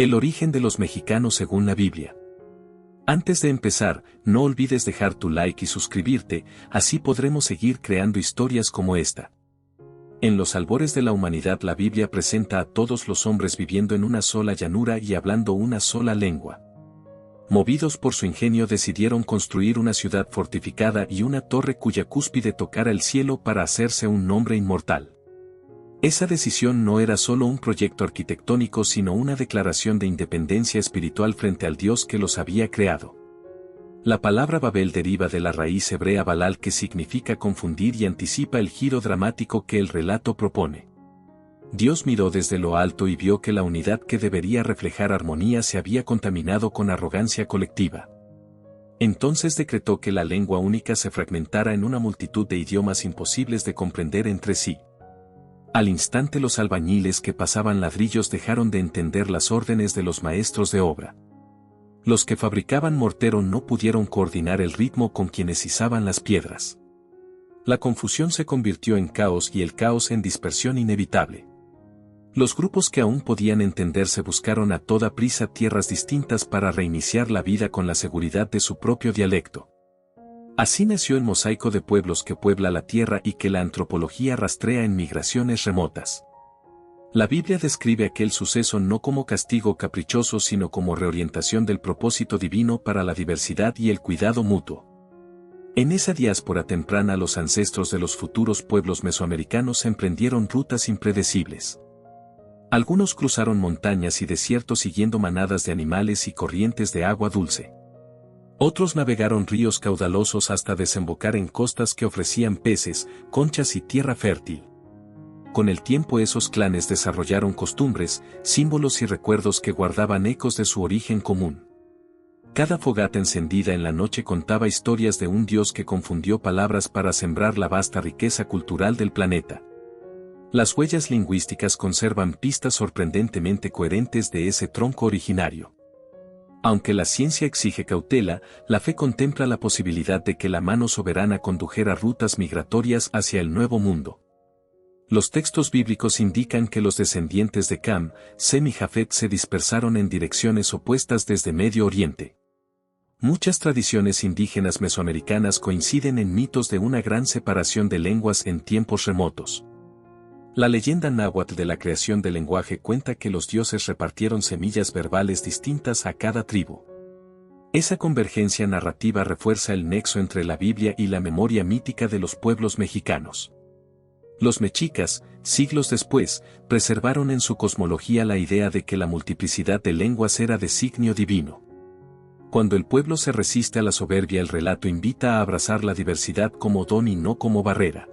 El origen de los mexicanos según la Biblia. Antes de empezar, no olvides dejar tu like y suscribirte, así podremos seguir creando historias como esta. En los albores de la humanidad la Biblia presenta a todos los hombres viviendo en una sola llanura y hablando una sola lengua. Movidos por su ingenio decidieron construir una ciudad fortificada y una torre cuya cúspide tocara el cielo para hacerse un nombre inmortal. Esa decisión no era solo un proyecto arquitectónico sino una declaración de independencia espiritual frente al Dios que los había creado. La palabra Babel deriva de la raíz hebrea balal que significa confundir y anticipa el giro dramático que el relato propone. Dios miró desde lo alto y vio que la unidad que debería reflejar armonía se había contaminado con arrogancia colectiva. Entonces decretó que la lengua única se fragmentara en una multitud de idiomas imposibles de comprender entre sí. Al instante los albañiles que pasaban ladrillos dejaron de entender las órdenes de los maestros de obra. Los que fabricaban mortero no pudieron coordinar el ritmo con quienes izaban las piedras. La confusión se convirtió en caos y el caos en dispersión inevitable. Los grupos que aún podían entenderse buscaron a toda prisa tierras distintas para reiniciar la vida con la seguridad de su propio dialecto. Así nació el mosaico de pueblos que puebla la tierra y que la antropología rastrea en migraciones remotas. La Biblia describe aquel suceso no como castigo caprichoso sino como reorientación del propósito divino para la diversidad y el cuidado mutuo. En esa diáspora temprana los ancestros de los futuros pueblos mesoamericanos emprendieron rutas impredecibles. Algunos cruzaron montañas y desiertos siguiendo manadas de animales y corrientes de agua dulce. Otros navegaron ríos caudalosos hasta desembocar en costas que ofrecían peces, conchas y tierra fértil. Con el tiempo esos clanes desarrollaron costumbres, símbolos y recuerdos que guardaban ecos de su origen común. Cada fogata encendida en la noche contaba historias de un dios que confundió palabras para sembrar la vasta riqueza cultural del planeta. Las huellas lingüísticas conservan pistas sorprendentemente coherentes de ese tronco originario. Aunque la ciencia exige cautela, la fe contempla la posibilidad de que la mano soberana condujera rutas migratorias hacia el Nuevo Mundo. Los textos bíblicos indican que los descendientes de Cam, Sem y Jafet se dispersaron en direcciones opuestas desde Medio Oriente. Muchas tradiciones indígenas mesoamericanas coinciden en mitos de una gran separación de lenguas en tiempos remotos. La leyenda náhuatl de la creación del lenguaje cuenta que los dioses repartieron semillas verbales distintas a cada tribu. Esa convergencia narrativa refuerza el nexo entre la Biblia y la memoria mítica de los pueblos mexicanos. Los mexicas, siglos después, preservaron en su cosmología la idea de que la multiplicidad de lenguas era designio divino. Cuando el pueblo se resiste a la soberbia, el relato invita a abrazar la diversidad como don y no como barrera.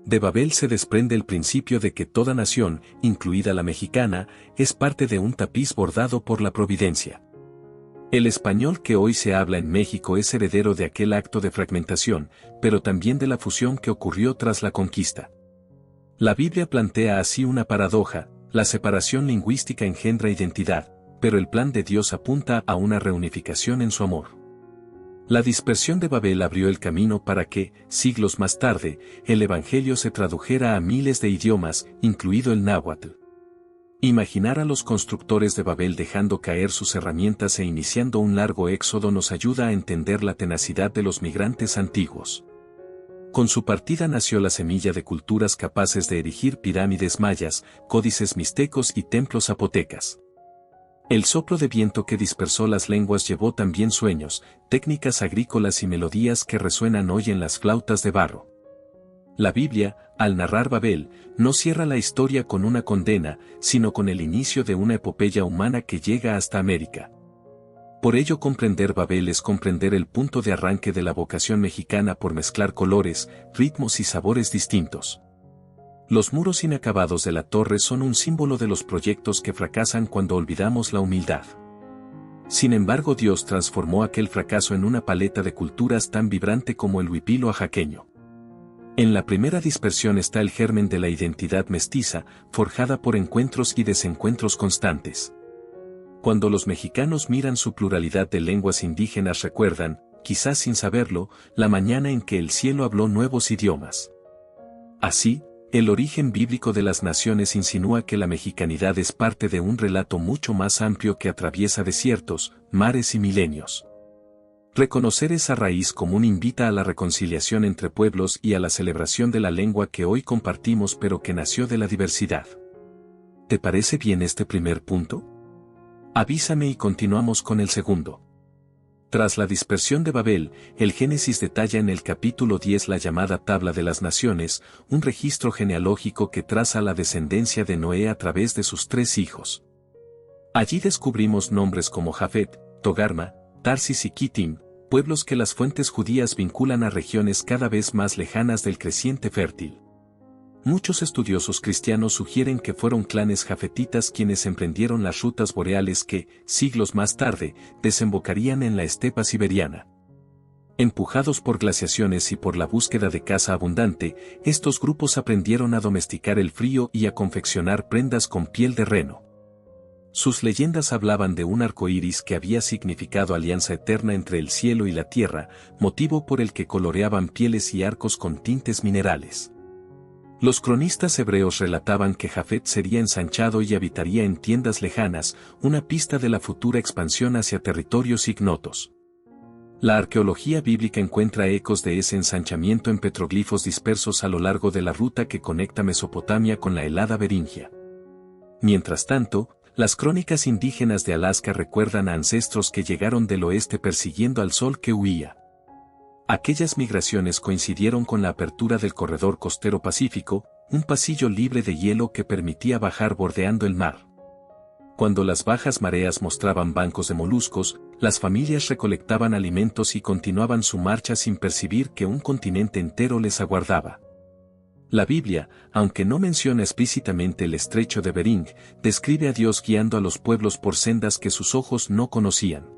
De Babel se desprende el principio de que toda nación, incluida la mexicana, es parte de un tapiz bordado por la providencia. El español que hoy se habla en México es heredero de aquel acto de fragmentación, pero también de la fusión que ocurrió tras la conquista. La Biblia plantea así una paradoja: la separación lingüística engendra identidad, pero el plan de Dios apunta a una reunificación en su amor. La dispersión de Babel abrió el camino para que, siglos más tarde, el Evangelio se tradujera a miles de idiomas, incluido el náhuatl. Imaginar a los constructores de Babel dejando caer sus herramientas e iniciando un largo éxodo nos ayuda a entender la tenacidad de los migrantes antiguos. Con su partida nació la semilla de culturas capaces de erigir pirámides mayas, códices mixtecos y templos zapotecas. El soplo de viento que dispersó las lenguas llevó también sueños, técnicas agrícolas y melodías que resuenan hoy en las flautas de barro. La Biblia, al narrar Babel, no cierra la historia con una condena, sino con el inicio de una epopeya humana que llega hasta América. Por ello comprender Babel es comprender el punto de arranque de la vocación mexicana por mezclar colores, ritmos y sabores distintos. Los muros inacabados de la torre son un símbolo de los proyectos que fracasan cuando olvidamos la humildad. Sin embargo, Dios transformó aquel fracaso en una paleta de culturas tan vibrante como el huipil oaxaqueño. En la primera dispersión está el germen de la identidad mestiza, forjada por encuentros y desencuentros constantes. Cuando los mexicanos miran su pluralidad de lenguas indígenas recuerdan, quizás sin saberlo, la mañana en que el cielo habló nuevos idiomas. Así, El origen bíblico de las naciones insinúa que la mexicanidad es parte de un relato mucho más amplio que atraviesa desiertos, mares y milenios. Reconocer esa raíz común invita a la reconciliación entre pueblos y a la celebración de la lengua que hoy compartimos pero que nació de la diversidad. ¿Te parece bien este primer punto? Avísame y continuamos con el segundo. Tras la dispersión de Babel, el Génesis detalla en el capítulo 10 la llamada Tabla de las Naciones, un registro genealógico que traza la descendencia de Noé a través de sus 3 hijos. Allí descubrimos nombres como Jafet, Togarma, Tarsis y Kitim, pueblos que las fuentes judías vinculan a regiones cada vez más lejanas del creciente fértil. Muchos estudiosos cristianos sugieren que fueron clanes jafetitas quienes emprendieron las rutas boreales que, siglos más tarde, desembocarían en la estepa siberiana. Empujados por glaciaciones y por la búsqueda de caza abundante, estos grupos aprendieron a domesticar el frío y a confeccionar prendas con piel de reno. Sus leyendas hablaban de un arco iris que había significado alianza eterna entre el cielo y la tierra, motivo por el que coloreaban pieles y arcos con tintes minerales. Los cronistas hebreos relataban que Jafet sería ensanchado y habitaría en tiendas lejanas, una pista de la futura expansión hacia territorios ignotos. La arqueología bíblica encuentra ecos de ese ensanchamiento en petroglifos dispersos a lo largo de la ruta que conecta Mesopotamia con la helada Beringia. Mientras tanto, las crónicas indígenas de Alaska recuerdan a ancestros que llegaron del oeste persiguiendo al sol que huía. Aquellas migraciones coincidieron con la apertura del corredor costero pacífico, un pasillo libre de hielo que permitía bajar bordeando el mar. Cuando las bajas mareas mostraban bancos de moluscos, las familias recolectaban alimentos y continuaban su marcha sin percibir que un continente entero les aguardaba. La Biblia, aunque no menciona explícitamente el estrecho de Bering, describe a Dios guiando a los pueblos por sendas que sus ojos no conocían.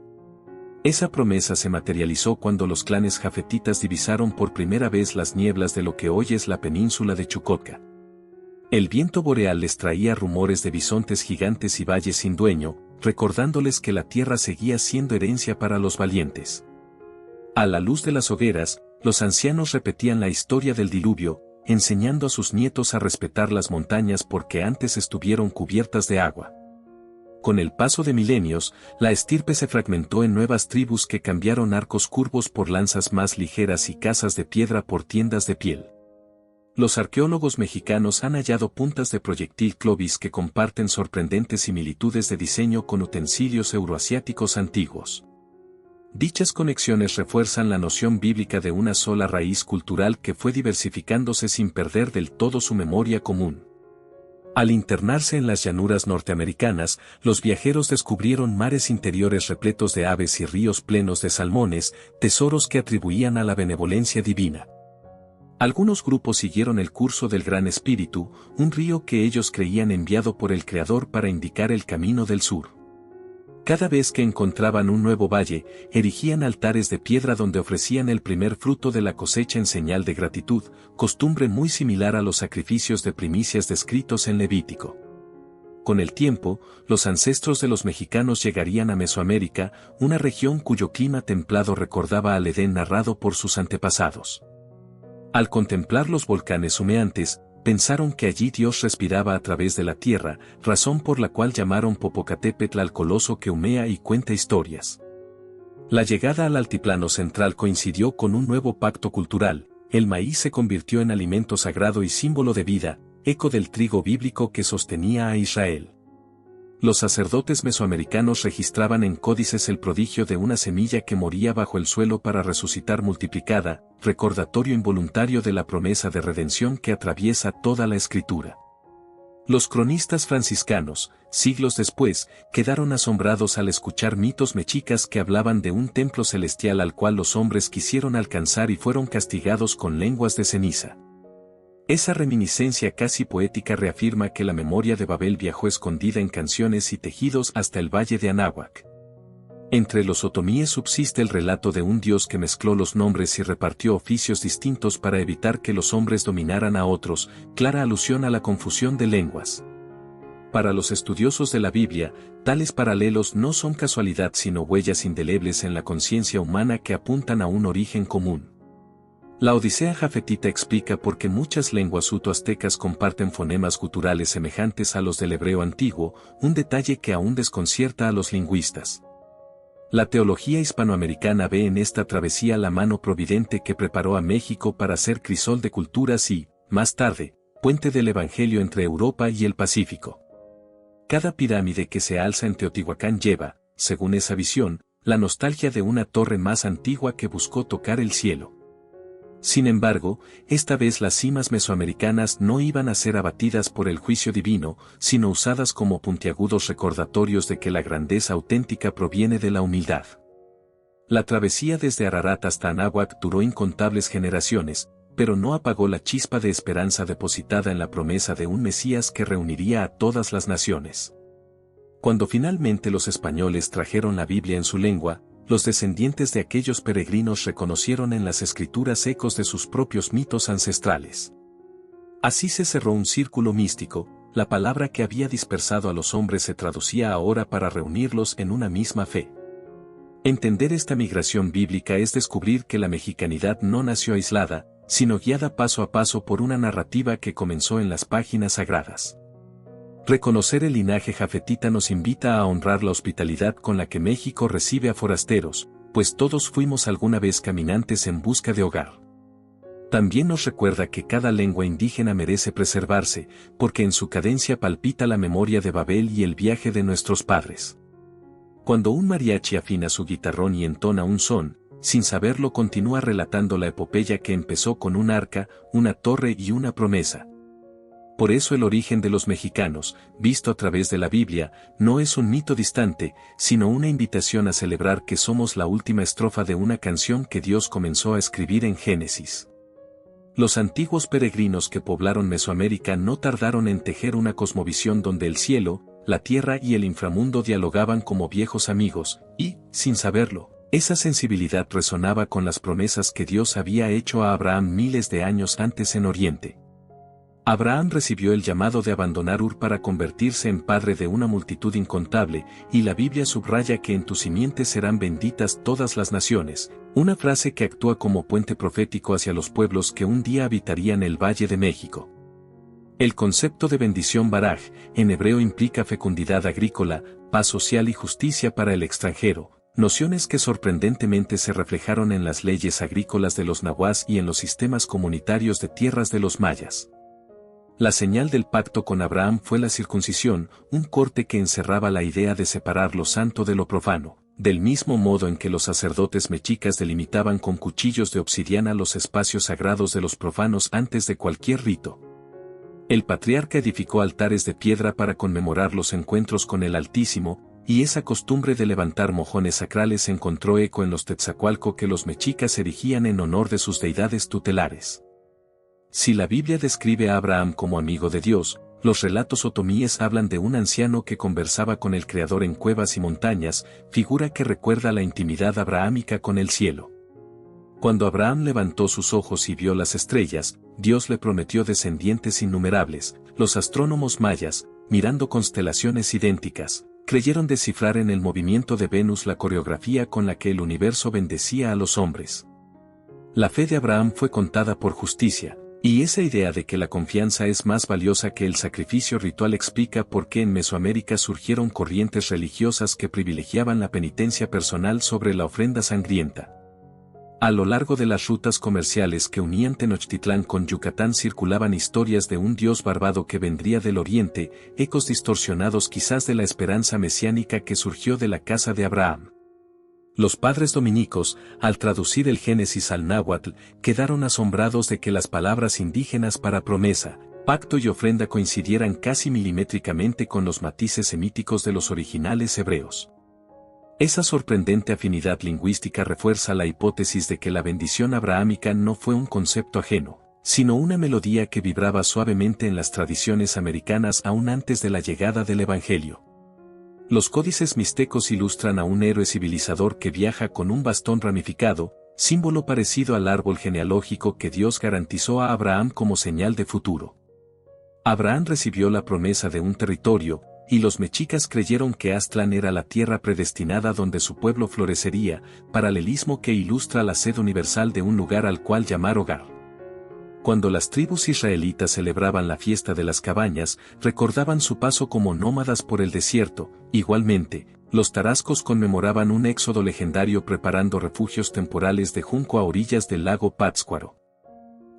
Esa promesa se materializó cuando los clanes jafetitas divisaron por primera vez las nieblas de lo que hoy es la península de Chukotka. El viento boreal les traía rumores de bisontes gigantes y valles sin dueño, recordándoles que la tierra seguía siendo herencia para los valientes. A la luz de las hogueras, los ancianos repetían la historia del diluvio, enseñando a sus nietos a respetar las montañas porque antes estuvieron cubiertas de agua. Con el paso de milenios, la estirpe se fragmentó en nuevas tribus que cambiaron arcos curvos por lanzas más ligeras y casas de piedra por tiendas de piel. Los arqueólogos mexicanos han hallado puntas de proyectil Clovis que comparten sorprendentes similitudes de diseño con utensilios euroasiáticos antiguos. Dichas conexiones refuerzan la noción bíblica de una sola raíz cultural que fue diversificándose sin perder del todo su memoria común. Al internarse en las llanuras norteamericanas, los viajeros descubrieron mares interiores repletos de aves y ríos plenos de salmones, tesoros que atribuían a la benevolencia divina. Algunos grupos siguieron el curso del Gran Espíritu, un río que ellos creían enviado por el Creador para indicar el camino del sur. Cada vez que encontraban un nuevo valle, erigían altares de piedra donde ofrecían el primer fruto de la cosecha en señal de gratitud, costumbre muy similar a los sacrificios de primicias descritos en Levítico. Con el tiempo, los ancestros de los mexicanos llegarían a Mesoamérica, una región cuyo clima templado recordaba al Edén narrado por sus antepasados. Al contemplar los volcanes humeantes, pensaron que allí Dios respiraba a través de la tierra, razón por la cual llamaron Popocatépetl al coloso que humea y cuenta historias. La llegada al altiplano central coincidió con un nuevo pacto cultural, el maíz se convirtió en alimento sagrado y símbolo de vida, eco del trigo bíblico que sostenía a Israel. Los sacerdotes mesoamericanos registraban en códices el prodigio de una semilla que moría bajo el suelo para resucitar multiplicada, recordatorio involuntario de la promesa de redención que atraviesa toda la Escritura. Los cronistas franciscanos, siglos después, quedaron asombrados al escuchar mitos mexicas que hablaban de un templo celestial al cual los hombres quisieron alcanzar y fueron castigados con lenguas de ceniza. Esa reminiscencia casi poética reafirma que la memoria de Babel viajó escondida en canciones y tejidos hasta el valle de Anáhuac. Entre los otomíes subsiste el relato de un dios que mezcló los nombres y repartió oficios distintos para evitar que los hombres dominaran a otros, clara alusión a la confusión de lenguas. Para los estudiosos de la Biblia, tales paralelos no son casualidad sino huellas indelebles en la conciencia humana que apuntan a un origen común. La Odisea jafetita explica por qué muchas lenguas uto-aztecas comparten fonemas guturales semejantes a los del hebreo antiguo, un detalle que aún desconcierta a los lingüistas. La teología hispanoamericana ve en esta travesía la mano providente que preparó a México para ser crisol de culturas y, más tarde, puente del Evangelio entre Europa y el Pacífico. Cada pirámide que se alza en Teotihuacán lleva, según esa visión, la nostalgia de una torre más antigua que buscó tocar el cielo. Sin embargo, esta vez las cimas mesoamericanas no iban a ser abatidas por el juicio divino, sino usadas como puntiagudos recordatorios de que la grandeza auténtica proviene de la humildad. La travesía desde Ararat hasta Anáhuac duró incontables generaciones, pero no apagó la chispa de esperanza depositada en la promesa de un Mesías que reuniría a todas las naciones. Cuando finalmente los españoles trajeron la Biblia en su lengua, los descendientes de aquellos peregrinos reconocieron en las escrituras ecos de sus propios mitos ancestrales. Así se cerró un círculo místico, la palabra que había dispersado a los hombres se traducía ahora para reunirlos en una misma fe. Entender esta migración bíblica es descubrir que la mexicanidad no nació aislada, sino guiada paso a paso por una narrativa que comenzó en las páginas sagradas. Reconocer el linaje jafetita nos invita a honrar la hospitalidad con la que México recibe a forasteros, pues todos fuimos alguna vez caminantes en busca de hogar. También nos recuerda que cada lengua indígena merece preservarse, porque en su cadencia palpita la memoria de Babel y el viaje de nuestros padres. Cuando un mariachi afina su guitarrón y entona un son, sin saberlo continúa relatando la epopeya que empezó con un arca, una torre y una promesa. Por eso el origen de los mexicanos, visto a través de la Biblia, no es un mito distante, sino una invitación a celebrar que somos la última estrofa de una canción que Dios comenzó a escribir en Génesis. Los antiguos peregrinos que poblaron Mesoamérica no tardaron en tejer una cosmovisión donde el cielo, la tierra y el inframundo dialogaban como viejos amigos, y, sin saberlo, esa sensibilidad resonaba con las promesas que Dios había hecho a Abraham miles de años antes en Oriente. Abraham recibió el llamado de abandonar Ur para convertirse en padre de una multitud incontable, y la Biblia subraya que en tu simiente serán benditas todas las naciones, una frase que actúa como puente profético hacia los pueblos que un día habitarían el Valle de México. El concepto de bendición baraj, en hebreo implica fecundidad agrícola, paz social y justicia para el extranjero, nociones que sorprendentemente se reflejaron en las leyes agrícolas de los nahuas y en los sistemas comunitarios de tierras de los mayas. La señal del pacto con Abraham fue la circuncisión, un corte que encerraba la idea de separar lo santo de lo profano, del mismo modo en que los sacerdotes mexicas delimitaban con cuchillos de obsidiana los espacios sagrados de los profanos antes de cualquier rito. El patriarca edificó altares de piedra para conmemorar los encuentros con el Altísimo, y esa costumbre de levantar mojones sacrales encontró eco en los Tetzacualco que los mexicas erigían en honor de sus deidades tutelares. Si la Biblia describe a Abraham como amigo de Dios, los relatos otomíes hablan de un anciano que conversaba con el Creador en cuevas y montañas, figura que recuerda la intimidad abrahámica con el cielo. Cuando Abraham levantó sus ojos y vio las estrellas, Dios le prometió descendientes innumerables. Los astrónomos mayas, mirando constelaciones idénticas, creyeron descifrar en el movimiento de Venus la coreografía con la que el universo bendecía a los hombres. La fe de Abraham fue contada por justicia. Y esa idea de que la confianza es más valiosa que el sacrificio ritual explica por qué en Mesoamérica surgieron corrientes religiosas que privilegiaban la penitencia personal sobre la ofrenda sangrienta. A lo largo de las rutas comerciales que unían Tenochtitlán con Yucatán circulaban historias de un dios barbado que vendría del oriente, ecos distorsionados quizás de la esperanza mesiánica que surgió de la casa de Abraham. Los padres dominicos, al traducir el Génesis al náhuatl, quedaron asombrados de que las palabras indígenas para promesa, pacto y ofrenda coincidieran casi milimétricamente con los matices semíticos de los originales hebreos. Esa sorprendente afinidad lingüística refuerza la hipótesis de que la bendición abrahámica no fue un concepto ajeno, sino una melodía que vibraba suavemente en las tradiciones americanas aún antes de la llegada del Evangelio. Los códices mixtecos ilustran a un héroe civilizador que viaja con un bastón ramificado, símbolo parecido al árbol genealógico que Dios garantizó a Abraham como señal de futuro. Abraham recibió la promesa de un territorio, y los mexicas creyeron que Aztlán era la tierra predestinada donde su pueblo florecería, paralelismo que ilustra la sed universal de un lugar al cual llamar hogar. Cuando las tribus israelitas celebraban la fiesta de las cabañas, recordaban su paso como nómadas por el desierto. Igualmente, los tarascos conmemoraban un éxodo legendario preparando refugios temporales de junco a orillas del lago Pátzcuaro.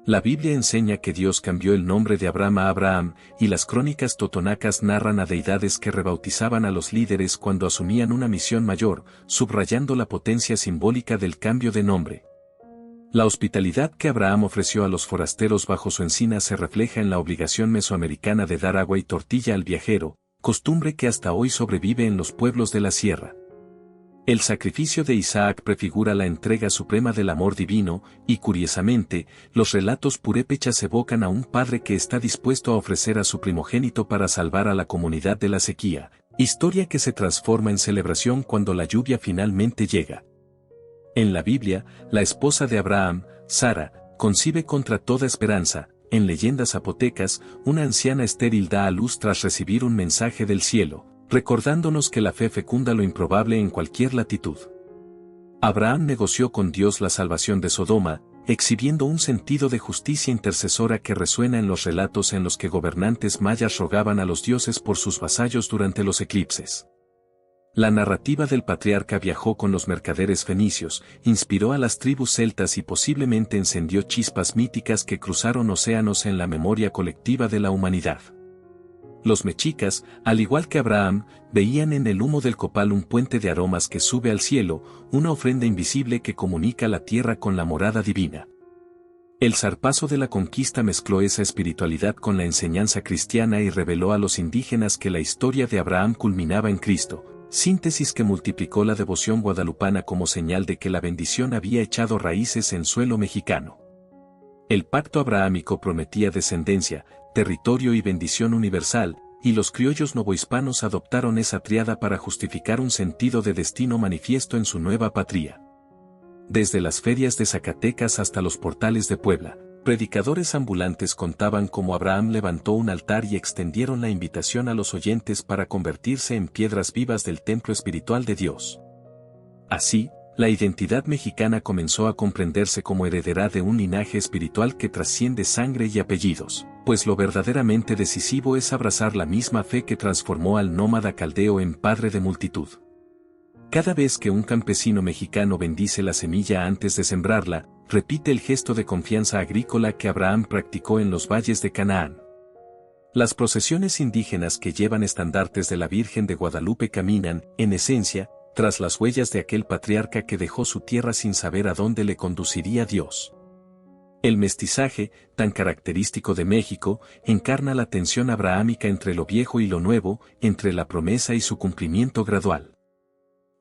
La Biblia enseña que Dios cambió el nombre de Abraham a Abraham, y las crónicas totonacas narran a deidades que rebautizaban a los líderes cuando asumían una misión mayor, subrayando la potencia simbólica del cambio de nombre. La hospitalidad que Abraham ofreció a los forasteros bajo su encina se refleja en la obligación mesoamericana de dar agua y tortilla al viajero, costumbre que hasta hoy sobrevive en los pueblos de la sierra. El sacrificio de Isaac prefigura la entrega suprema del amor divino, y curiosamente, los relatos purépechas evocan a un padre que está dispuesto a ofrecer a su primogénito para salvar a la comunidad de la sequía, historia que se transforma en celebración cuando la lluvia finalmente llega. En la Biblia, la esposa de Abraham, Sara, concibe contra toda esperanza. En leyendas zapotecas, una anciana estéril da a luz tras recibir un mensaje del cielo, recordándonos que la fe fecunda lo improbable en cualquier latitud. Abraham negoció con Dios la salvación de Sodoma, exhibiendo un sentido de justicia intercesora que resuena en los relatos en los que gobernantes mayas rogaban a los dioses por sus vasallos durante los eclipses. La narrativa del patriarca viajó con los mercaderes fenicios, inspiró a las tribus celtas y posiblemente encendió chispas míticas que cruzaron océanos en la memoria colectiva de la humanidad. Los mexicas, al igual que Abraham, veían en el humo del copal un puente de aromas que sube al cielo, una ofrenda invisible que comunica la tierra con la morada divina. El zarpazo de la conquista mezcló esa espiritualidad con la enseñanza cristiana y reveló a los indígenas que la historia de Abraham culminaba en Cristo, síntesis que multiplicó la devoción guadalupana como señal de que la bendición había echado raíces en suelo mexicano. El pacto abrahámico prometía descendencia, territorio y bendición universal, y los criollos novohispanos adoptaron esa tríada para justificar un sentido de destino manifiesto en su nueva patria. Desde las ferias de Zacatecas hasta los portales de Puebla, predicadores ambulantes contaban cómo Abraham levantó un altar y extendieron la invitación a los oyentes para convertirse en piedras vivas del templo espiritual de Dios. Así, la identidad mexicana comenzó a comprenderse como heredera de un linaje espiritual que trasciende sangre y apellidos, pues lo verdaderamente decisivo es abrazar la misma fe que transformó al nómada caldeo en padre de multitud. Cada vez que un campesino mexicano bendice la semilla antes de sembrarla, repite el gesto de confianza agrícola que Abraham practicó en los valles de Canaán. Las procesiones indígenas que llevan estandartes de la Virgen de Guadalupe caminan, en esencia, tras las huellas de aquel patriarca que dejó su tierra sin saber a dónde le conduciría Dios. El mestizaje, tan característico de México, encarna la tensión abrahámica entre lo viejo y lo nuevo, entre la promesa y su cumplimiento gradual.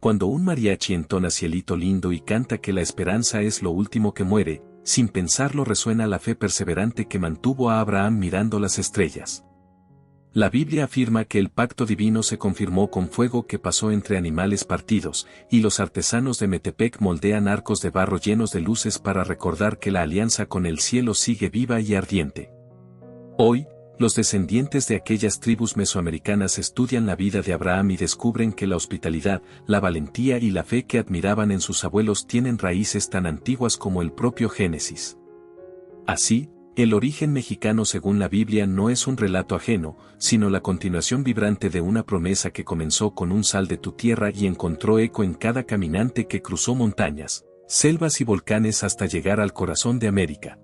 Cuando un mariachi entona Cielito lindo y canta que la esperanza es lo último que muere, sin pensarlo resuena la fe perseverante que mantuvo a Abraham mirando las estrellas. La Biblia afirma que el pacto divino se confirmó con fuego que pasó entre animales partidos, y los artesanos de Metepec moldean arcos de barro llenos de luces para recordar que la alianza con el cielo sigue viva y ardiente. Hoy, los descendientes de aquellas tribus mesoamericanas estudian la vida de Abraham y descubren que la hospitalidad, la valentía y la fe que admiraban en sus abuelos tienen raíces tan antiguas como el propio Génesis. Así, el origen mexicano según la Biblia no es un relato ajeno, sino la continuación vibrante de una promesa que comenzó con un sal de tu tierra y encontró eco en cada caminante que cruzó montañas, selvas y volcanes hasta llegar al corazón de América.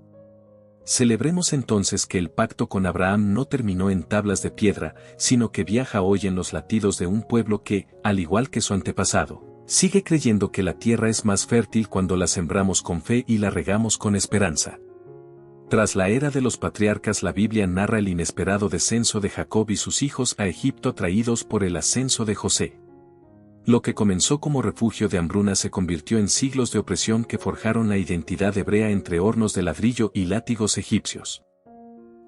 Celebremos entonces que el pacto con Abraham no terminó en tablas de piedra, sino que viaja hoy en los latidos de un pueblo que, al igual que su antepasado, sigue creyendo que la tierra es más fértil cuando la sembramos con fe y la regamos con esperanza. Tras la era de los patriarcas, la Biblia narra el inesperado descenso de Jacob y sus hijos a Egipto atraídos por el ascenso de José. Lo que comenzó como refugio de hambruna se convirtió en siglos de opresión que forjaron la identidad hebrea entre hornos de ladrillo y látigos egipcios.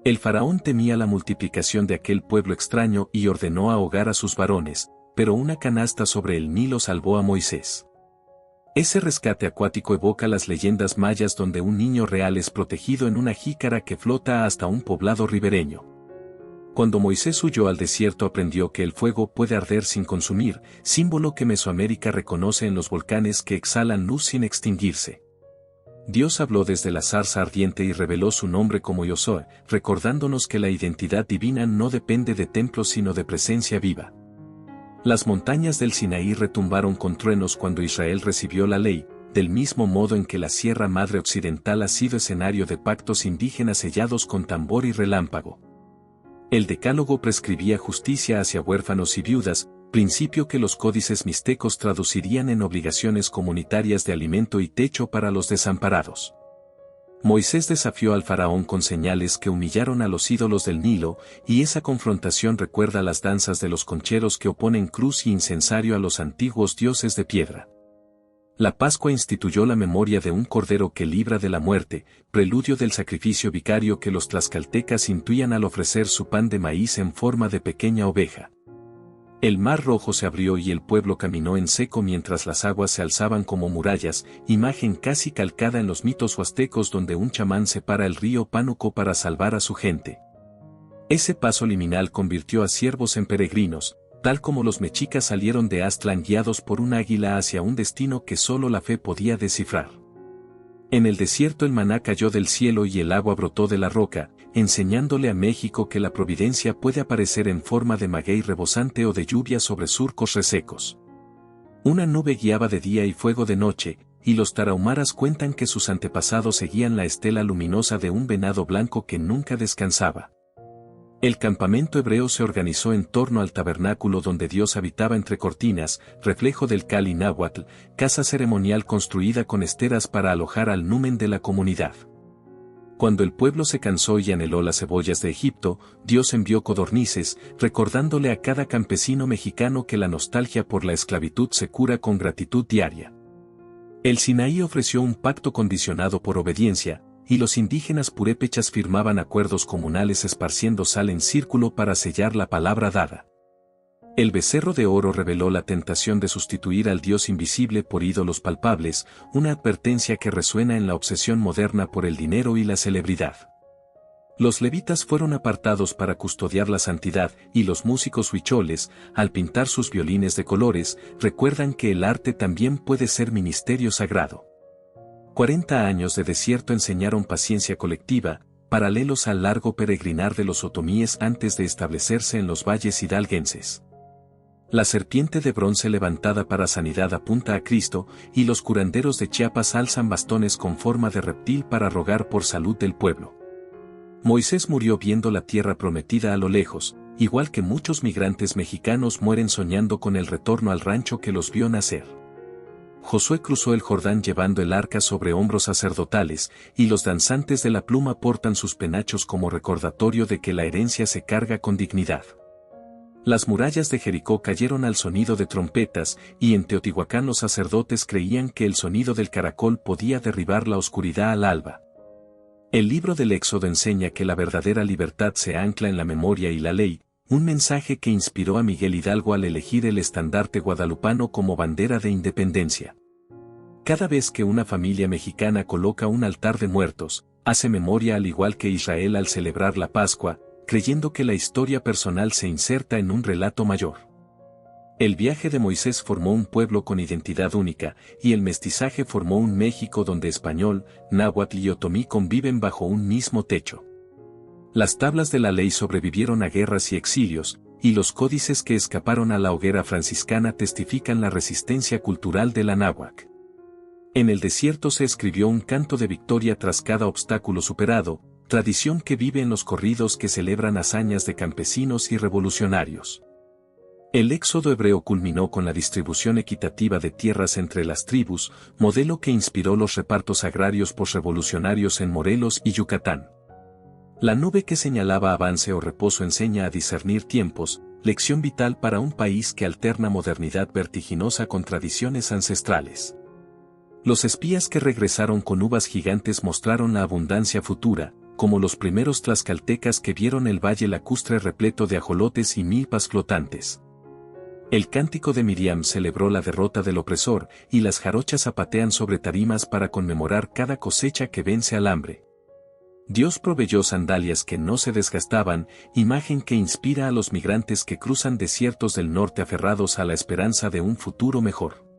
El faraón temía la multiplicación de aquel pueblo extraño y ordenó ahogar a sus varones, pero una canasta sobre el Nilo salvó a Moisés. Ese rescate acuático evoca las leyendas mayas donde un niño real es protegido en una jícara que flota hasta un poblado ribereño. Cuando Moisés huyó al desierto aprendió que el fuego puede arder sin consumir, símbolo que Mesoamérica reconoce en los volcanes que exhalan luz sin extinguirse. Dios habló desde la zarza ardiente y reveló su nombre como Yo Soy, recordándonos que la identidad divina no depende de templos sino de presencia viva. Las montañas del Sinaí retumbaron con truenos cuando Israel recibió la ley, del mismo modo en que la Sierra Madre Occidental ha sido escenario de pactos indígenas sellados con tambor y relámpago. El Decálogo prescribía justicia hacia huérfanos y viudas, principio que los códices mixtecos traducirían en obligaciones comunitarias de alimento y techo para los desamparados. Moisés desafió al faraón con señales que humillaron a los ídolos del Nilo, y esa confrontación recuerda las danzas de los concheros que oponen cruz y incensario a los antiguos dioses de piedra. La Pascua instituyó la memoria de un cordero que libra de la muerte, preludio del sacrificio vicario que los tlaxcaltecas intuían al ofrecer su pan de maíz en forma de pequeña oveja. El mar rojo se abrió y el pueblo caminó en seco mientras las aguas se alzaban como murallas, imagen casi calcada en los mitos huastecos donde un chamán separa el río Pánuco para salvar a su gente. Ese paso liminal convirtió a siervos en peregrinos, tal como los mexicas salieron de Aztlán guiados por un águila hacia un destino que solo la fe podía descifrar. En el desierto el maná cayó del cielo y el agua brotó de la roca, enseñándole a México que la providencia puede aparecer en forma de maguey rebosante o de lluvia sobre surcos resecos. Una nube guiaba de día y fuego de noche, y los tarahumaras cuentan que sus antepasados seguían la estela luminosa de un venado blanco que nunca descansaba. El campamento hebreo se organizó en torno al tabernáculo donde Dios habitaba entre cortinas, reflejo del Cali Náhuatl, casa ceremonial construida con esteras para alojar al numen de la comunidad. Cuando el pueblo se cansó y anheló las cebollas de Egipto, Dios envió codornices, recordándole a cada campesino mexicano que la nostalgia por la esclavitud se cura con gratitud diaria. El Sinaí ofreció un pacto condicionado por obediencia, y los indígenas purépechas firmaban acuerdos comunales esparciendo sal en círculo para sellar la palabra dada. El becerro de oro reveló la tentación de sustituir al Dios invisible por ídolos palpables, una advertencia que resuena en la obsesión moderna por el dinero y la celebridad. Los levitas fueron apartados para custodiar la santidad, y los músicos huicholes, al pintar sus violines de colores, recuerdan que el arte también puede ser ministerio sagrado. 40 años de desierto enseñaron paciencia colectiva, paralelos al largo peregrinar de los otomíes antes de establecerse en los valles hidalguenses. La serpiente de bronce levantada para sanidad apunta a Cristo, y los curanderos de Chiapas alzan bastones con forma de reptil para rogar por salud del pueblo. Moisés murió viendo la tierra prometida a lo lejos, igual que muchos migrantes mexicanos mueren soñando con el retorno al rancho que los vio nacer. Josué cruzó el Jordán llevando el arca sobre hombros sacerdotales, y los danzantes de la pluma portan sus penachos como recordatorio de que la herencia se carga con dignidad. Las murallas de Jericó cayeron al sonido de trompetas, y en Teotihuacán los sacerdotes creían que el sonido del caracol podía derribar la oscuridad al alba. El libro del Éxodo enseña que la verdadera libertad se ancla en la memoria y la ley, un mensaje que inspiró a Miguel Hidalgo al elegir el estandarte guadalupano como bandera de independencia. Cada vez que una familia mexicana coloca un altar de muertos, hace memoria al igual que Israel al celebrar la Pascua, creyendo que la historia personal se inserta en un relato mayor. El viaje de Moisés formó un pueblo con identidad única, y el mestizaje formó un México donde español, náhuatl y otomí conviven bajo un mismo techo. Las tablas de la ley sobrevivieron a guerras y exilios, y los códices que escaparon a la hoguera franciscana testifican la resistencia cultural de la náhuatl. En el desierto se escribió un canto de victoria tras cada obstáculo superado, tradición que vive en los corridos que celebran hazañas de campesinos y revolucionarios. El éxodo hebreo culminó con la distribución equitativa de tierras entre las tribus, modelo que inspiró los repartos agrarios posrevolucionarios en Morelos y Yucatán. La nube que señalaba avance o reposo enseña a discernir tiempos, lección vital para un país que alterna modernidad vertiginosa con tradiciones ancestrales. Los espías que regresaron con uvas gigantes mostraron la abundancia futura, como los primeros tlaxcaltecas que vieron el valle lacustre repleto de ajolotes y milpas flotantes. El cántico de Miriam celebró la derrota del opresor, y las jarochas zapatean sobre tarimas para conmemorar cada cosecha que vence al hambre. Dios proveyó sandalias que no se desgastaban, imagen que inspira a los migrantes que cruzan desiertos del norte aferrados a la esperanza de un futuro mejor.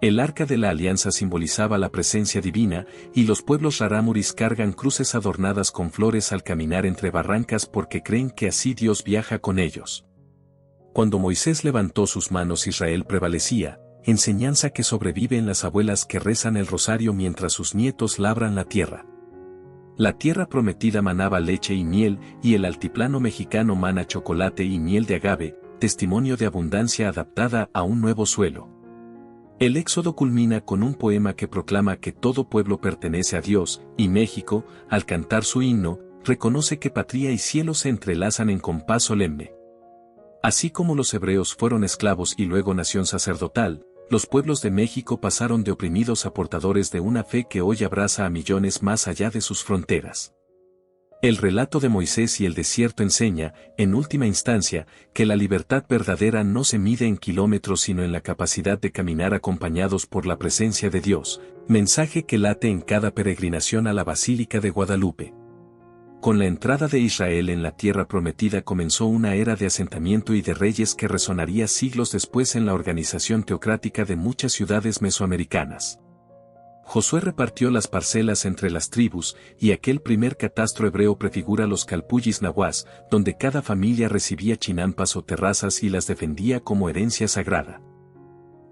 El arca de la alianza simbolizaba la presencia divina, y los pueblos rarámuris cargan cruces adornadas con flores al caminar entre barrancas porque creen que así Dios viaja con ellos. Cuando Moisés levantó sus manos, Israel prevalecía, enseñanza que sobrevive en las abuelas que rezan el rosario mientras sus nietos labran la tierra. La tierra prometida manaba leche y miel, y el altiplano mexicano mana chocolate y miel de agave, testimonio de abundancia adaptada a un nuevo suelo. El Éxodo culmina con un poema que proclama que todo pueblo pertenece a Dios, y México, al cantar su himno, reconoce que patria y cielo se entrelazan en compás solemne. Así como los hebreos fueron esclavos y luego nación sacerdotal, los pueblos de México pasaron de oprimidos a portadores de una fe que hoy abraza a millones más allá de sus fronteras. El relato de Moisés y el desierto enseña, en última instancia, que la libertad verdadera no se mide en kilómetros sino en la capacidad de caminar acompañados por la presencia de Dios, mensaje que late en cada peregrinación a la Basílica de Guadalupe. Con la entrada de Israel en la tierra prometida comenzó una era de asentamiento y de reyes que resonaría siglos después en la organización teocrática de muchas ciudades mesoamericanas. Josué repartió las parcelas entre las tribus, y aquel primer catastro hebreo prefigura los calpullis nahuas, donde cada familia recibía chinampas o terrazas y las defendía como herencia sagrada.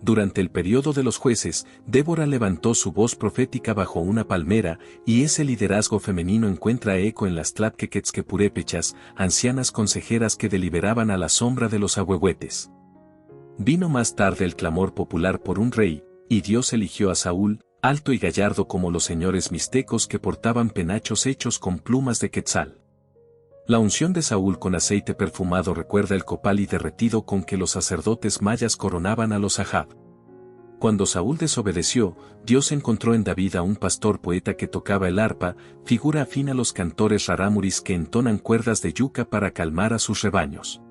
Durante el periodo de los jueces, Débora levantó su voz profética bajo una palmera, y ese liderazgo femenino encuentra eco en las tlatquequetzquepurépechas, ancianas consejeras que deliberaban a la sombra de los ahuehuetes. Vino más tarde el clamor popular por un rey, y Dios eligió a Saúl, alto y gallardo como los señores mixtecos que portaban penachos hechos con plumas de quetzal. La unción de Saúl con aceite perfumado recuerda el copal y derretido con que los sacerdotes mayas coronaban a los Ahab. Cuando Saúl desobedeció, Dios encontró en David a un pastor poeta que tocaba el arpa, figura afín a los cantores rarámuris que entonan cuerdas de yuca para calmar a sus rebaños.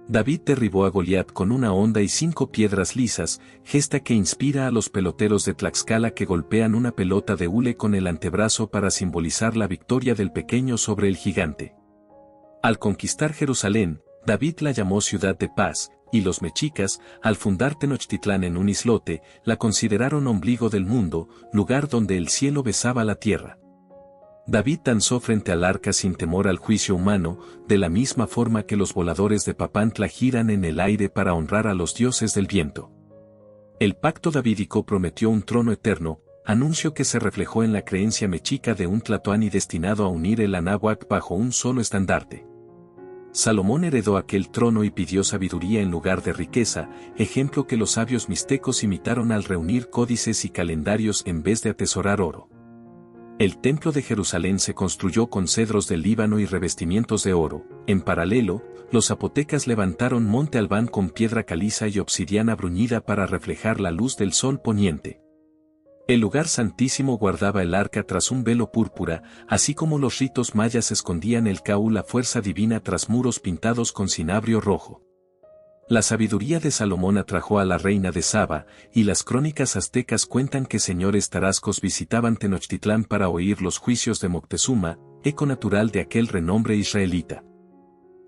David derribó a Goliat con una honda y 5 piedras lisas, gesta que inspira a los peloteros de Tlaxcala que golpean una pelota de hule con el antebrazo para simbolizar la victoria del pequeño sobre el gigante. Al conquistar Jerusalén, David la llamó ciudad de paz, y los mexicas, al fundar Tenochtitlán en un islote, la consideraron ombligo del mundo, lugar donde el cielo besaba la tierra. David danzó frente al arca sin temor al juicio humano, de la misma forma que los voladores de Papantla giran en el aire para honrar a los dioses del viento. El pacto davídico prometió un trono eterno, anuncio que se reflejó en la creencia mexica de un tlatoani destinado a unir el Anáhuac bajo un solo estandarte. Salomón heredó aquel trono y pidió sabiduría en lugar de riqueza, ejemplo que los sabios mixtecos imitaron al reunir códices y calendarios en vez de atesorar oro. El templo de Jerusalén se construyó con cedros del Líbano y revestimientos de oro. En paralelo, los zapotecas levantaron Monte Albán con piedra caliza y obsidiana bruñida para reflejar la luz del sol poniente. El lugar santísimo guardaba el arca tras un velo púrpura, así como los ritos mayas escondían el caú, la fuerza divina tras muros pintados con cinabrio rojo. La sabiduría de Salomón atrajo a la reina de Saba, y las crónicas aztecas cuentan que señores tarascos visitaban Tenochtitlán para oír los juicios de Moctezuma, eco natural de aquel renombre israelita.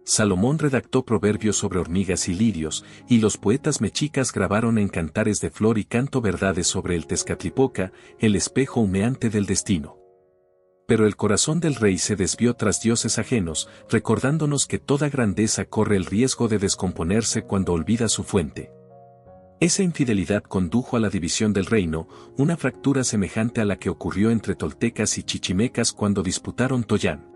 Salomón redactó proverbios sobre hormigas y lirios, y los poetas mexicas grabaron en cantares de flor y canto verdades sobre el Tezcatlipoca, el espejo humeante del destino. Pero el corazón del rey se desvió tras dioses ajenos, recordándonos que toda grandeza corre el riesgo de descomponerse cuando olvida su fuente. Esa infidelidad condujo a la división del reino, una fractura semejante a la que ocurrió entre toltecas y chichimecas cuando disputaron Toyán.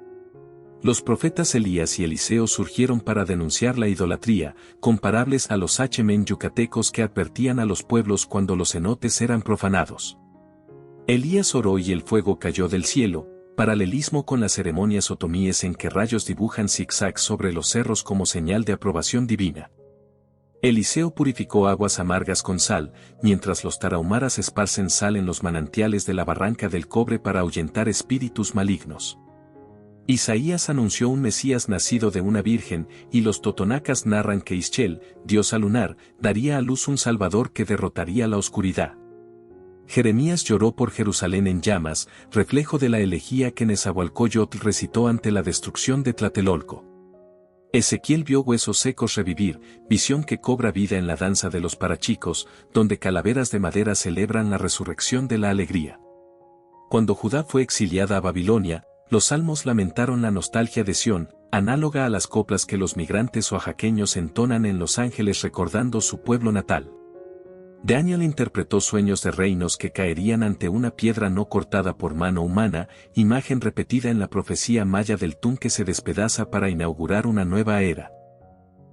Los profetas Elías y Eliseo surgieron para denunciar la idolatría, comparables a los H-men yucatecos que advertían a los pueblos cuando los cenotes eran profanados. Elías oró y el fuego cayó del cielo, paralelismo con las ceremonias otomíes en que rayos dibujan zigzags sobre los cerros como señal de aprobación divina. Eliseo purificó aguas amargas con sal, mientras los tarahumaras esparcen sal en los manantiales de la barranca del cobre para ahuyentar espíritus malignos. Isaías anunció un Mesías nacido de una virgen, y los totonacas narran que Ixchel, diosa lunar, daría a luz un Salvador que derrotaría la oscuridad. Jeremías lloró por Jerusalén en llamas, reflejo de la elegía que Nezahualcóyotl recitó ante la destrucción de Tlatelolco. Ezequiel vio huesos secos revivir, visión que cobra vida en la danza de los parachicos, donde calaveras de madera celebran la resurrección de la alegría. Cuando Judá fue exiliada a Babilonia, los salmos lamentaron la nostalgia de Sión, análoga a las coplas que los migrantes oaxaqueños entonan en Los Ángeles recordando su pueblo natal. Daniel interpretó sueños de reinos que caerían ante una piedra no cortada por mano humana, imagen repetida en la profecía maya del Tún que se despedaza para inaugurar una nueva era.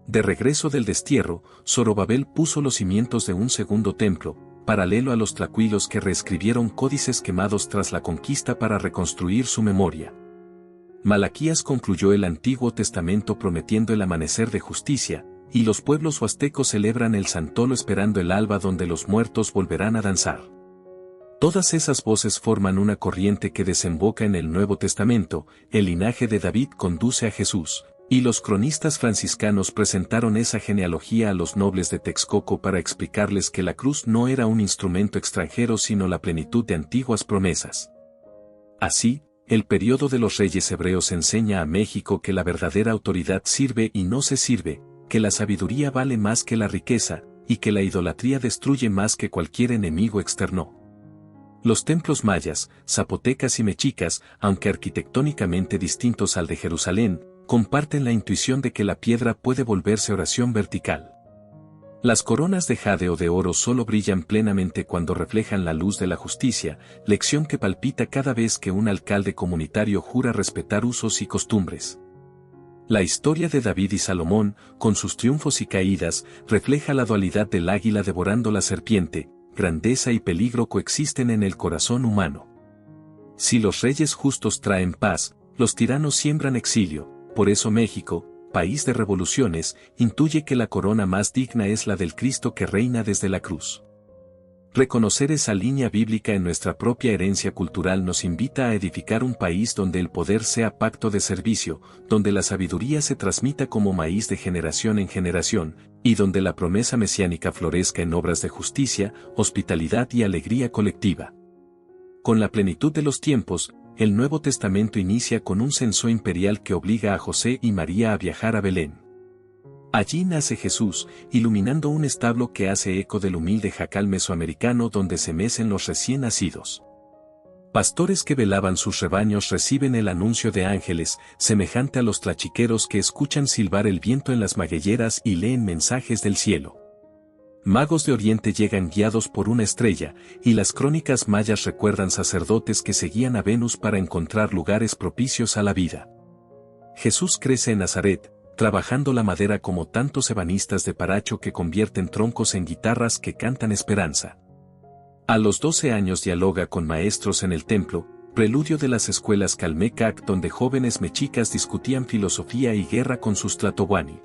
De regreso del destierro, Zorobabel puso los cimientos de un segundo templo, paralelo a los tlacuilos que reescribieron códices quemados tras la conquista para reconstruir su memoria. Malaquías concluyó el Antiguo Testamento prometiendo el amanecer de justicia, y los pueblos huastecos celebran el Santolo esperando el alba donde los muertos volverán a danzar. Todas esas voces forman una corriente que desemboca en el Nuevo Testamento, el linaje de David conduce a Jesús, y los cronistas franciscanos presentaron esa genealogía a los nobles de Texcoco para explicarles que la cruz no era un instrumento extranjero sino la plenitud de antiguas promesas. Así, el periodo de los reyes hebreos enseña a México que la verdadera autoridad sirve y no se sirve, que la sabiduría vale más que la riqueza, y que la idolatría destruye más que cualquier enemigo externo. Los templos mayas, zapotecas y mexicas, aunque arquitectónicamente distintos al de Jerusalén, comparten la intuición de que la piedra puede volverse oración vertical. Las coronas de jade o de oro solo brillan plenamente cuando reflejan la luz de la justicia, lección que palpita cada vez que un alcalde comunitario jura respetar usos y costumbres. La historia de David y Salomón, con sus triunfos y caídas, refleja la dualidad del águila devorando la serpiente, grandeza y peligro coexisten en el corazón humano. Si los reyes justos traen paz, los tiranos siembran exilio, por eso México, país de revoluciones, intuye que la corona más digna es la del Cristo que reina desde la cruz. Reconocer esa línea bíblica en nuestra propia herencia cultural nos invita a edificar un país donde el poder sea pacto de servicio, donde la sabiduría se transmita como maíz de generación en generación, y donde la promesa mesiánica florezca en obras de justicia, hospitalidad y alegría colectiva. Con la plenitud de los tiempos, el Nuevo Testamento inicia con un censo imperial que obliga a José y María a viajar a Belén. Allí nace Jesús, iluminando un establo que hace eco del humilde jacal mesoamericano donde se mecen los recién nacidos. Pastores que velaban sus rebaños reciben el anuncio de ángeles, semejante a los tlachiqueros que escuchan silbar el viento en las magueyeras y leen mensajes del cielo. Magos de Oriente llegan guiados por una estrella, y las crónicas mayas recuerdan sacerdotes que seguían a Venus para encontrar lugares propicios a la vida. Jesús crece en Nazaret, trabajando la madera como tantos ebanistas de Paracho que convierten troncos en guitarras que cantan esperanza. A los 12 años dialoga con maestros en el templo, preludio de las escuelas Calmecac donde jóvenes mexicas discutían filosofía y guerra con sus tlatohuani.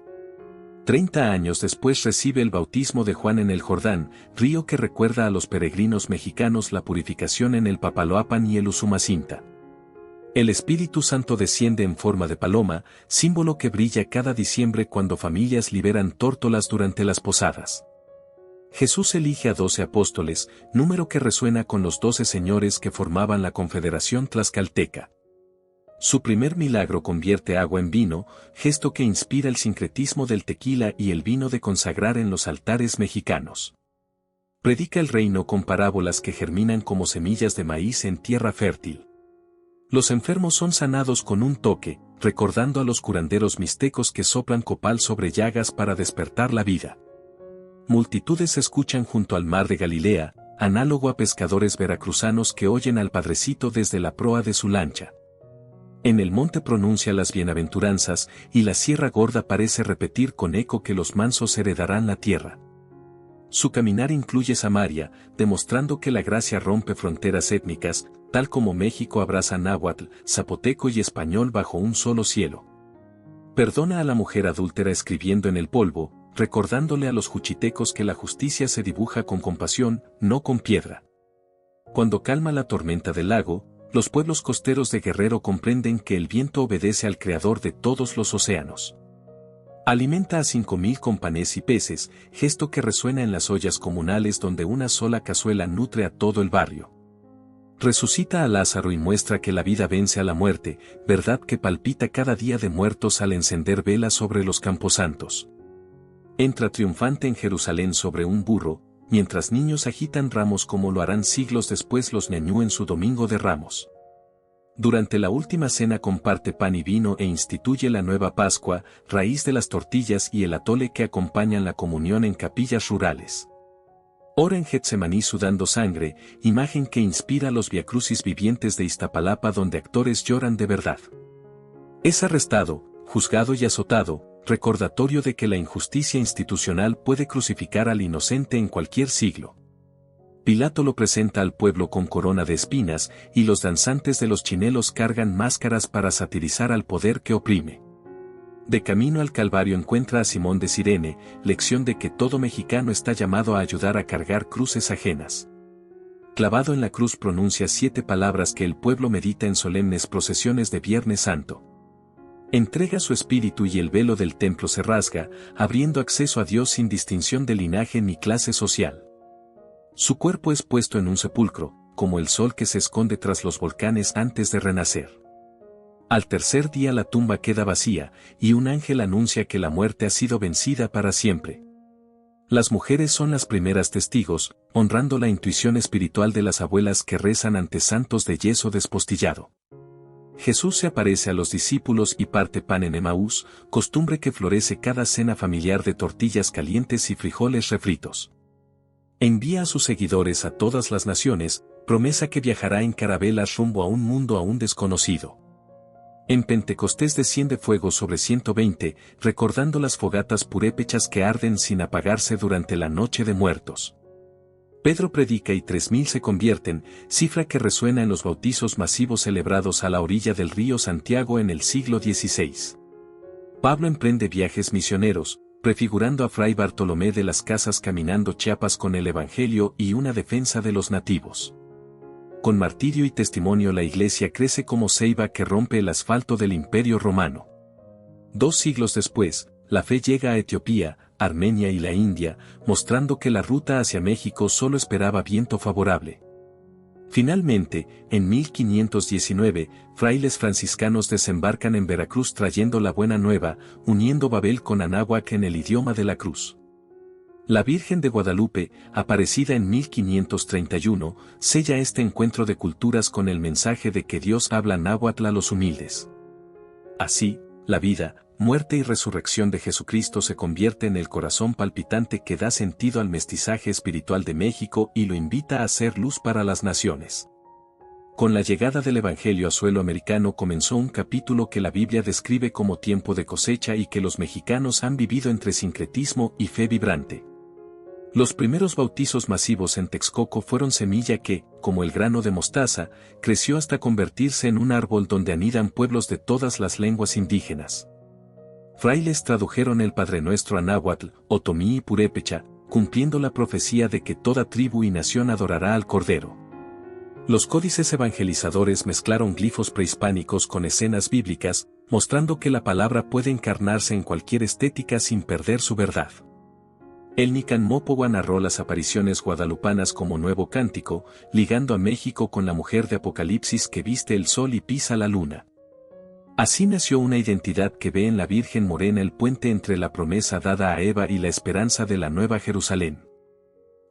30 años después recibe el bautismo de Juan en el Jordán, río que recuerda a los peregrinos mexicanos la purificación en el Papaloapan y el Usumacinta. El Espíritu Santo desciende en forma de paloma, símbolo que brilla cada diciembre cuando familias liberan tórtolas durante las posadas. Jesús elige a 12 apóstoles, número que resuena con los 12 señores que formaban la Confederación Tlaxcalteca. Su primer milagro convierte agua en vino, gesto que inspira el sincretismo del tequila y el vino de consagrar en los altares mexicanos. Predica el reino con parábolas que germinan como semillas de maíz en tierra fértil. Los enfermos son sanados con un toque, recordando a los curanderos mixtecos que soplan copal sobre llagas para despertar la vida. Multitudes se escuchan junto al mar de Galilea, análogo a pescadores veracruzanos que oyen al Padrecito desde la proa de su lancha. En el monte pronuncia las bienaventuranzas, y la Sierra Gorda parece repetir con eco que los mansos heredarán la tierra. Su caminar incluye Samaria, demostrando que la gracia rompe fronteras étnicas, tal como México abraza náhuatl, zapoteco y español bajo un solo cielo. Perdona a la mujer adúltera escribiendo en el polvo, recordándole a los juchitecos que la justicia se dibuja con compasión, no con piedra. Cuando calma la tormenta del lago, los pueblos costeros de Guerrero comprenden que el viento obedece al creador de todos los océanos. Alimenta a 5.000 con panes y peces, gesto que resuena en las ollas comunales donde una sola cazuela nutre a todo el barrio. Resucita a Lázaro y muestra que la vida vence a la muerte, verdad que palpita cada día de muertos al encender velas sobre los camposantos. Entra triunfante en Jerusalén sobre un burro, mientras niños agitan ramos como lo harán siglos después los ñañú en su domingo de Ramos. Durante la última cena comparte pan y vino e instituye la nueva Pascua, raíz de las tortillas y el atole que acompañan la comunión en capillas rurales. Ora en Getsemaní sudando sangre, imagen que inspira los viacrucis vivientes de Iztapalapa donde actores lloran de verdad. Es arrestado, juzgado y azotado, recordatorio de que la injusticia institucional puede crucificar al inocente en cualquier siglo. Pilato lo presenta al pueblo con corona de espinas y los danzantes de los chinelos cargan máscaras para satirizar al poder que oprime. De camino al Calvario encuentra a Simón de Cirene, lección de que todo mexicano está llamado a ayudar a cargar cruces ajenas. Clavado en la cruz pronuncia 7 palabras que el pueblo medita en solemnes procesiones de Viernes Santo. Entrega su espíritu y el velo del templo se rasga, abriendo acceso a Dios sin distinción de linaje ni clase social. Su cuerpo es puesto en un sepulcro, como el sol que se esconde tras los volcanes antes de renacer. Al tercer día la tumba queda vacía, y un ángel anuncia que la muerte ha sido vencida para siempre. Las mujeres son las primeras testigos, honrando la intuición espiritual de las abuelas que rezan ante santos de yeso despostillado. Jesús se aparece a los discípulos y parte pan en Emaús, costumbre que florece cada cena familiar de tortillas calientes y frijoles refritos. Envía a sus seguidores a todas las naciones, promesa que viajará en carabelas rumbo a un mundo aún desconocido. En Pentecostés desciende fuego sobre 120, recordando las fogatas purépechas que arden sin apagarse durante la noche de muertos. Pedro predica y 3.000 se convierten, cifra que resuena en los bautizos masivos celebrados a la orilla del río Santiago en el siglo XVI. Pablo emprende viajes misioneros, prefigurando a Fray Bartolomé de las Casas caminando Chiapas con el Evangelio y una defensa de los nativos. Con martirio y testimonio la Iglesia crece como ceiba que rompe el asfalto del Imperio Romano. 2 siglos después, la fe llega a Etiopía, Armenia y la India, mostrando que la ruta hacia México solo esperaba viento favorable. Finalmente, en 1519, frailes franciscanos desembarcan en Veracruz trayendo la buena nueva, uniendo Babel con Anáhuac en el idioma de la cruz. La Virgen de Guadalupe, aparecida en 1531, sella este encuentro de culturas con el mensaje de que Dios habla náhuatl a los humildes. Así, la vida, muerte y resurrección de Jesucristo se convierte en el corazón palpitante que da sentido al mestizaje espiritual de México y lo invita a hacer luz para las naciones. Con la llegada del Evangelio a suelo americano comenzó un capítulo que la Biblia describe como tiempo de cosecha y que los mexicanos han vivido entre sincretismo y fe vibrante. Los primeros bautizos masivos en Texcoco fueron semilla que, como el grano de mostaza, creció hasta convertirse en un árbol donde anidan pueblos de todas las lenguas indígenas. Frailes tradujeron el Padre Nuestro a náhuatl, otomí y purépecha, cumpliendo la profecía de que toda tribu y nación adorará al Cordero. Los códices evangelizadores mezclaron glifos prehispánicos con escenas bíblicas, mostrando que la palabra puede encarnarse en cualquier estética sin perder su verdad. El Nican Mópogua narró las apariciones guadalupanas como nuevo cántico, ligando a México con la mujer de Apocalipsis que viste el sol y pisa la luna. Así nació una identidad que ve en la Virgen Morena el puente entre la promesa dada a Eva y la esperanza de la Nueva Jerusalén.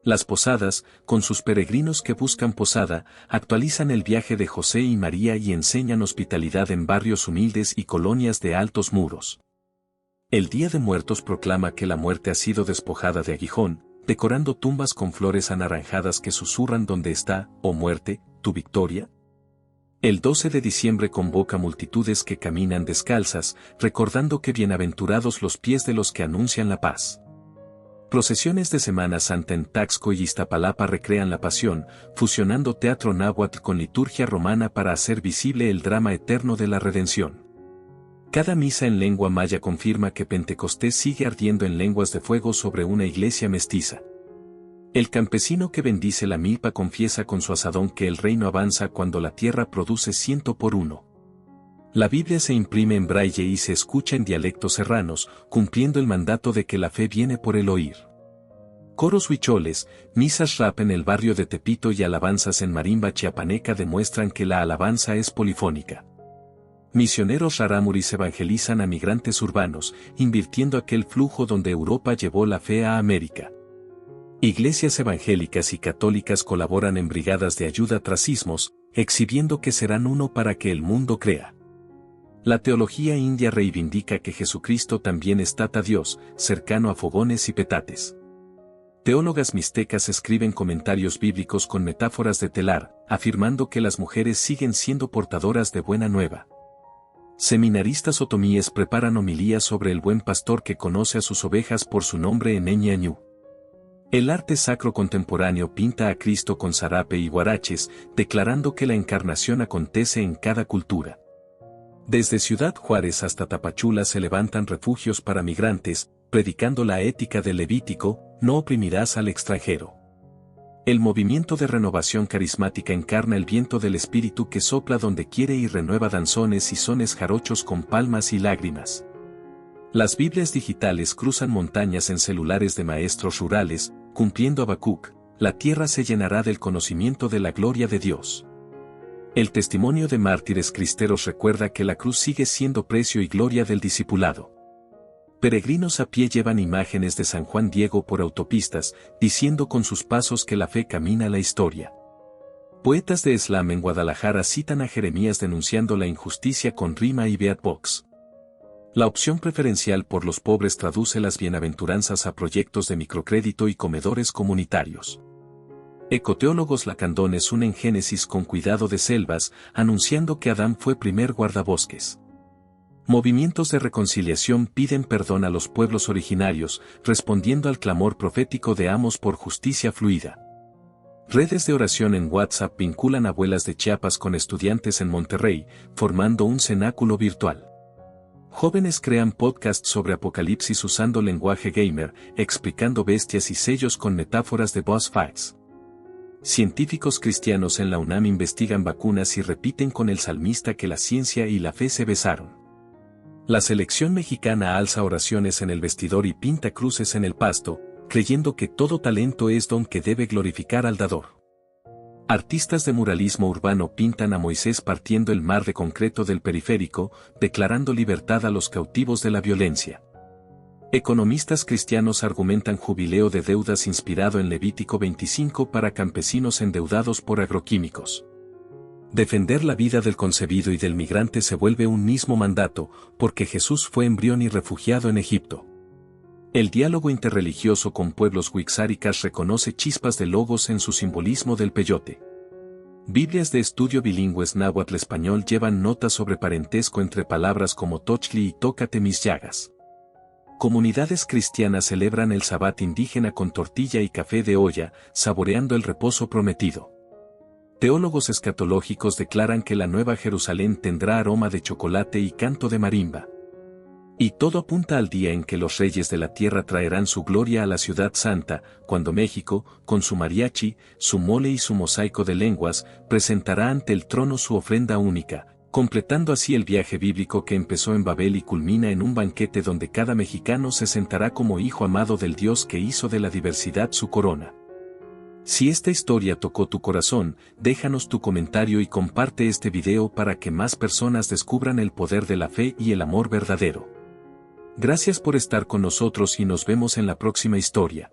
Las posadas, con sus peregrinos que buscan posada, actualizan el viaje de José y María y enseñan hospitalidad en barrios humildes y colonias de altos muros. El Día de Muertos proclama que la muerte ha sido despojada de aguijón, decorando tumbas con flores anaranjadas que susurran ¿dónde está, oh muerte, tu victoria? El 12 de diciembre convoca multitudes que caminan descalzas, recordando que bienaventurados los pies de los que anuncian la paz. Procesiones de Semana Santa en Taxco y Iztapalapa recrean la pasión, fusionando teatro náhuatl con liturgia romana para hacer visible el drama eterno de la redención. Cada misa en lengua maya confirma que Pentecostés sigue ardiendo en lenguas de fuego sobre una iglesia mestiza. El campesino que bendice la milpa confiesa con su asadón que el reino avanza cuando la tierra produce 100 por 1. La Biblia se imprime en braille y se escucha en dialectos serranos, cumpliendo el mandato de que la fe viene por el oír. Coros huicholes, misas rap en el barrio de Tepito y alabanzas en marimba chiapaneca demuestran que la alabanza es polifónica. Misioneros rarámuris evangelizan a migrantes urbanos, invirtiendo aquel flujo donde Europa llevó la fe a América. Iglesias evangélicas y católicas colaboran en brigadas de ayuda tras sismos, exhibiendo que serán uno para que el mundo crea. La teología india reivindica que Jesucristo también es Tata Dios, cercano a fogones y petates. Teólogas mixtecas escriben comentarios bíblicos con metáforas de telar, afirmando que las mujeres siguen siendo portadoras de buena nueva. Seminaristas otomíes preparan homilías sobre el buen pastor que conoce a sus ovejas por su nombre en ñañú. El arte sacro contemporáneo pinta a Cristo con zarape y guaraches, declarando que la encarnación acontece en cada cultura. Desde Ciudad Juárez hasta Tapachula se levantan refugios para migrantes, predicando la ética del Levítico, no oprimirás al extranjero. El movimiento de renovación carismática encarna el viento del espíritu que sopla donde quiere y renueva danzones y sones jarochos con palmas y lágrimas. Las Biblias digitales cruzan montañas en celulares de maestros rurales, cumpliendo Habacuc, la tierra se llenará del conocimiento de la gloria de Dios. El testimonio de mártires cristeros recuerda que la cruz sigue siendo precio y gloria del discipulado. Peregrinos a pie llevan imágenes de San Juan Diego por autopistas, diciendo con sus pasos que la fe camina la historia. Poetas de Islam en Guadalajara citan a Jeremías denunciando la injusticia con rima y beatbox. La opción preferencial por los pobres traduce las bienaventuranzas a proyectos de microcrédito y comedores comunitarios. Ecoteólogos lacandones unen Génesis con cuidado de selvas, anunciando que Adán fue primer guardabosques. Movimientos de reconciliación piden perdón a los pueblos originarios, respondiendo al clamor profético de Amos por justicia fluida. Redes de oración en WhatsApp vinculan abuelas de Chiapas con estudiantes en Monterrey, formando un cenáculo virtual. Jóvenes crean podcasts sobre apocalipsis usando lenguaje gamer, explicando bestias y sellos con metáforas de boss fights. Científicos cristianos en la UNAM investigan vacunas y repiten con el salmista que la ciencia y la fe se besaron. La selección mexicana alza oraciones en el vestidor y pinta cruces en el pasto, creyendo que todo talento es don que debe glorificar al dador. Artistas de muralismo urbano pintan a Moisés partiendo el mar de concreto del periférico, declarando libertad a los cautivos de la violencia. Economistas cristianos argumentan jubileo de deudas inspirado en Levítico 25 para campesinos endeudados por agroquímicos. Defender la vida del concebido y del migrante se vuelve un mismo mandato, porque Jesús fue embrión y refugiado en Egipto. El diálogo interreligioso con pueblos wixárikas reconoce chispas de logos en su simbolismo del peyote. Biblias de estudio bilingües náhuatl-español llevan notas sobre parentesco entre palabras como tochli y tócate mis llagas. Comunidades cristianas celebran el Sabbat indígena con tortilla y café de olla, saboreando el reposo prometido. Teólogos escatológicos declaran que la Nueva Jerusalén tendrá aroma de chocolate y canto de marimba. Y todo apunta al día en que los reyes de la tierra traerán su gloria a la ciudad santa, cuando México, con su mariachi, su mole y su mosaico de lenguas, presentará ante el trono su ofrenda única, completando así el viaje bíblico que empezó en Babel y culmina en un banquete donde cada mexicano se sentará como hijo amado del Dios que hizo de la diversidad su corona. Si esta historia tocó tu corazón, déjanos tu comentario y comparte este video para que más personas descubran el poder de la fe y el amor verdadero. Gracias por estar con nosotros y nos vemos en la próxima historia.